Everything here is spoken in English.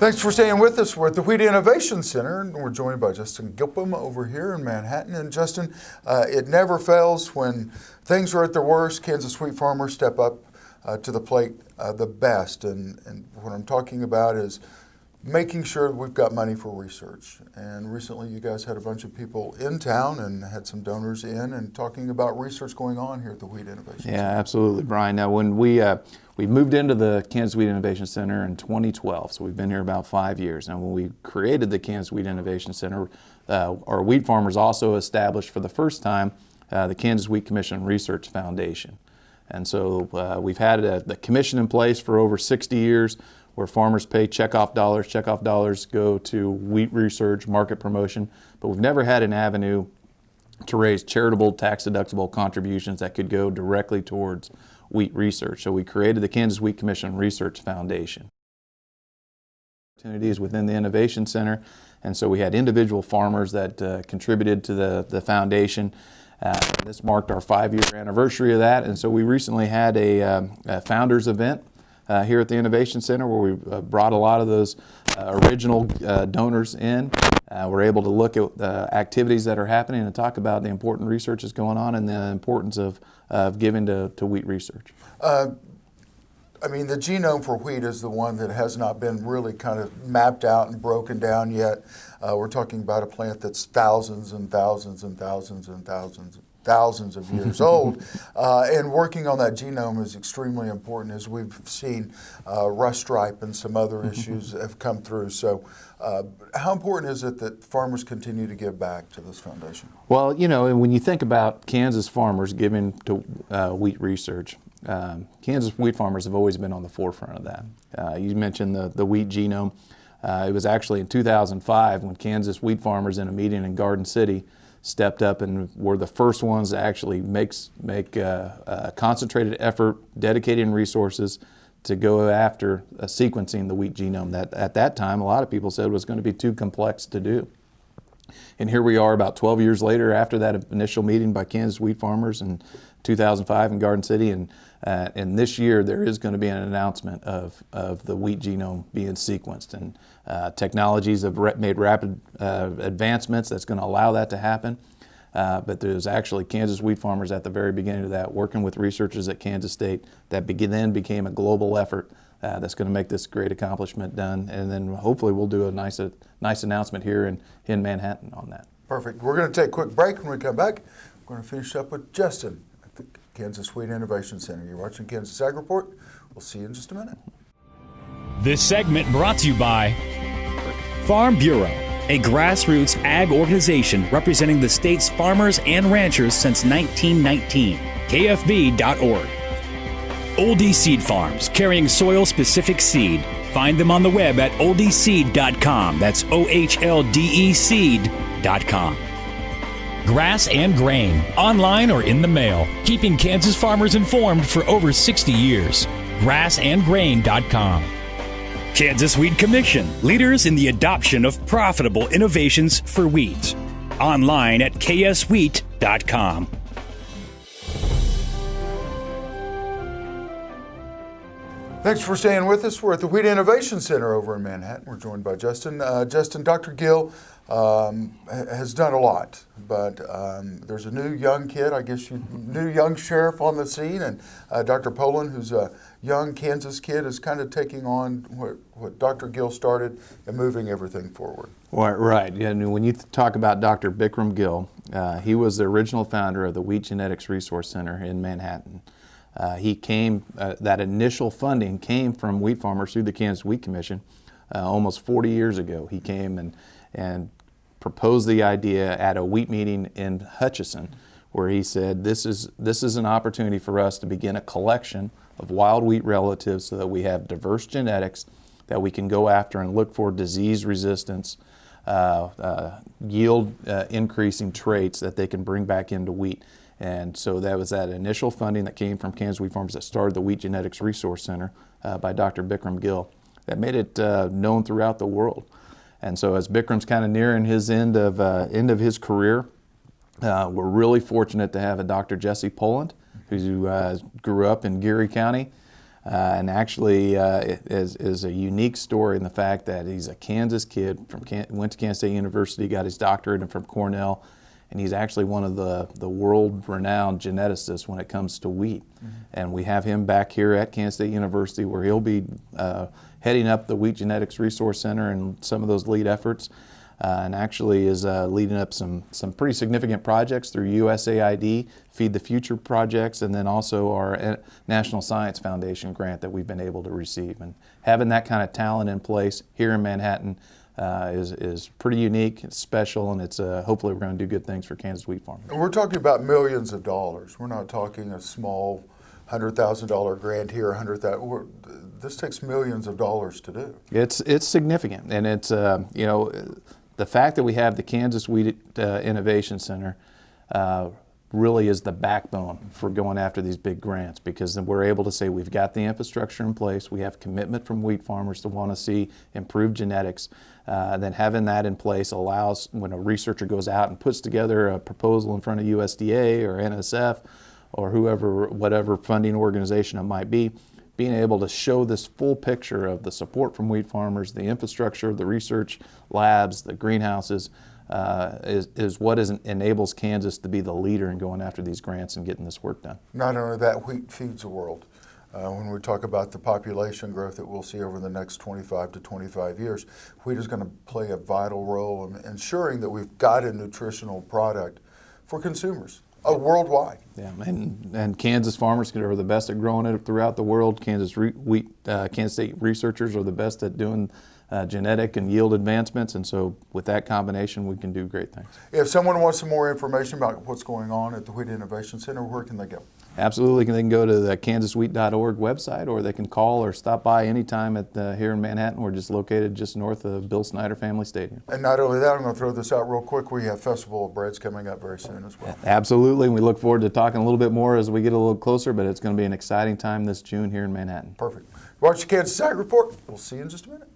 Thanks for staying with us. We're at the Wheat Innovation Center, and we're joined by Justin Gilpin over here in Manhattan. And Justin, it never fails when things are at their worst. Kansas wheat farmers step up to the plate the best. And what I'm talking about is making sure that we've got money for research. And recently you guys had a bunch of people in town and had some donors in and talking about research going on here at the Wheat Innovation Center. Yeah, absolutely, Brian. Now, when we moved into the Kansas Wheat Innovation Center in 2012, so we've been here about 5 years. Now, when we created the Kansas Wheat Innovation Center, our wheat farmers also established for the first time the Kansas Wheat Commission Research Foundation. And so we've had the commission in place for over 60 years, where farmers pay checkoff dollars. Checkoff dollars go to wheat research, market promotion, but we've never had an avenue to raise charitable, tax-deductible contributions that could go directly towards wheat research. So we created the Kansas Wheat Commission Research Foundation. Opportunities within the Innovation Center, and so we had individual farmers that contributed to the foundation. This marked our 5-year anniversary of that, and so we recently had a founders event here at the Innovation Center, where we brought a lot of those original donors in. We're able to look at activities that are happening and talk about the important research that's going on and the importance of giving to wheat research. I mean, the genome for wheat is the one that has not been really kind of mapped out and broken down yet. We're talking about a plant that's thousands and thousands and thousands and thousands of years old, and working on that genome is extremely important, as we've seen rust stripe and some other issues have come through. So how important is it that farmers continue to give back to this foundation? Well, you know, when you think about Kansas farmers giving to wheat research, Kansas wheat farmers have always been on the forefront of that. You mentioned the wheat genome. It was actually in 2005 when Kansas wheat farmers in a meeting in Garden City stepped up and were the first ones to actually make a concentrated effort, dedicating resources to go after sequencing the wheat genome that at that time a lot of people said was going to be too complex to do. And here we are about 12 years later after that initial meeting by Kansas wheat farmers in 2005 in Garden City, and this year there is going to be an announcement of the wheat genome being sequenced, and technologies have made rapid advancements that's going to allow that to happen. But there's actually Kansas wheat farmers at the very beginning of that, working with researchers at Kansas State, that then became a global effort that's going to make this great accomplishment done. And then hopefully we'll do a nice announcement here in Manhattan on that. Perfect. We're going to take a quick break. When we come back, we're going to finish up with Justin at the Kansas Wheat Innovation Center. You're watching kansasAGreport. We'll see you in just a minute. This segment brought to you by Farm Bureau, a grassroots ag organization representing the state's farmers and ranchers since 1919. KFB.org. Oldie Seed Farms, carrying soil-specific seed. Find them on the web at oldieseed.com. That's OHLDE seed.com. Grass and Grain, online or in the mail, keeping Kansas farmers informed for over 60 years. grassandgrain.com. Kansas Wheat Commission, leaders in the adoption of profitable innovations for wheat. Online at kswheat.com. Thanks for staying with us. We're at the Wheat Innovation Center over in Manhattan. We're joined by Justin. Dr. Gill has done a lot, but there's a new young kid, new young sheriff on the scene, and Dr. Poland, who's a young Kansas kid, is kind of taking on what Dr. Gill started and moving everything forward. Right. Yeah, and when you talk about Dr. Bikram Gill, he was the original founder of the Wheat Genetics Resource Center in Manhattan. That initial funding came from wheat farmers through the Kansas Wheat Commission almost 40 years ago. He came and proposed the idea at a wheat meeting in Hutchinson, where he said, this is an opportunity for us to begin a collection of wild wheat relatives so that we have diverse genetics that we can go after and look for disease resistance, yield increasing traits that they can bring back into wheat. And so that was that initial funding that came from Kansas Wheat Farmers that started the Wheat Genetics Resource Center by Dr. Bikram Gill that made it known throughout the world. And so as Bikram's kind of nearing his end of his career, we're really fortunate to have a Dr. Jesse Poland, who grew up in Geary County, And actually it is a unique story in the fact that he's a Kansas kid, went to Kansas State University, got his doctorate and from Cornell, and he's actually one of the world-renowned geneticists when it comes to wheat. And we have him back here at Kansas State University, where he'll be heading up the Wheat Genetics Resource Center and some of those lead efforts, and actually is leading up some pretty significant projects through USAID, Feed the Future projects, and then also our National Science Foundation grant that we've been able to receive. And having that kind of talent in place here in Manhattan is pretty unique, it's special, and it's hopefully we're going to do good things for Kansas wheat farmers. And we're talking about millions of dollars. We're not talking a small $100,000 grant here, this takes millions of dollars to do. It's significant, and it's you know, the fact that we have the Kansas Wheat Innovation Center really is the backbone for going after these big grants, because then we're able to say we've got the infrastructure in place, we have commitment from wheat farmers to want to see improved genetics. Then having that in place allows, when a researcher goes out and puts together a proposal in front of USDA or NSF or whoever, whatever funding organization it might be, being able to show this full picture of the support from wheat farmers, the infrastructure, the research labs, the greenhouses, is what enables Kansas to be the leader in going after these grants and getting this work done. Not only that, wheat feeds the world. When we talk about the population growth that we'll see over the next 25 to 25 years, wheat is going to play a vital role in ensuring that we've got a nutritional product for consumers worldwide. Yeah, and Kansas farmers are the best at growing it throughout the world. Kansas State researchers are the best at doing genetic and yield advancements, and so with that combination we can do great things. If someone wants some more information about what's going on at the Wheat Innovation Center, where can they go? Absolutely. They can go to the kansaswheat.org website, or they can call or stop by anytime at here in Manhattan. We're just located just north of Bill Snyder Family Stadium. And not only that, I'm going to throw this out real quick. We have Festival of Breads coming up very soon as well. Absolutely. And we look forward to talking a little bit more as we get a little closer, but it's going to be an exciting time this June here in Manhattan. Perfect. Watch the Kansas Ag Report. We'll see you in just a minute.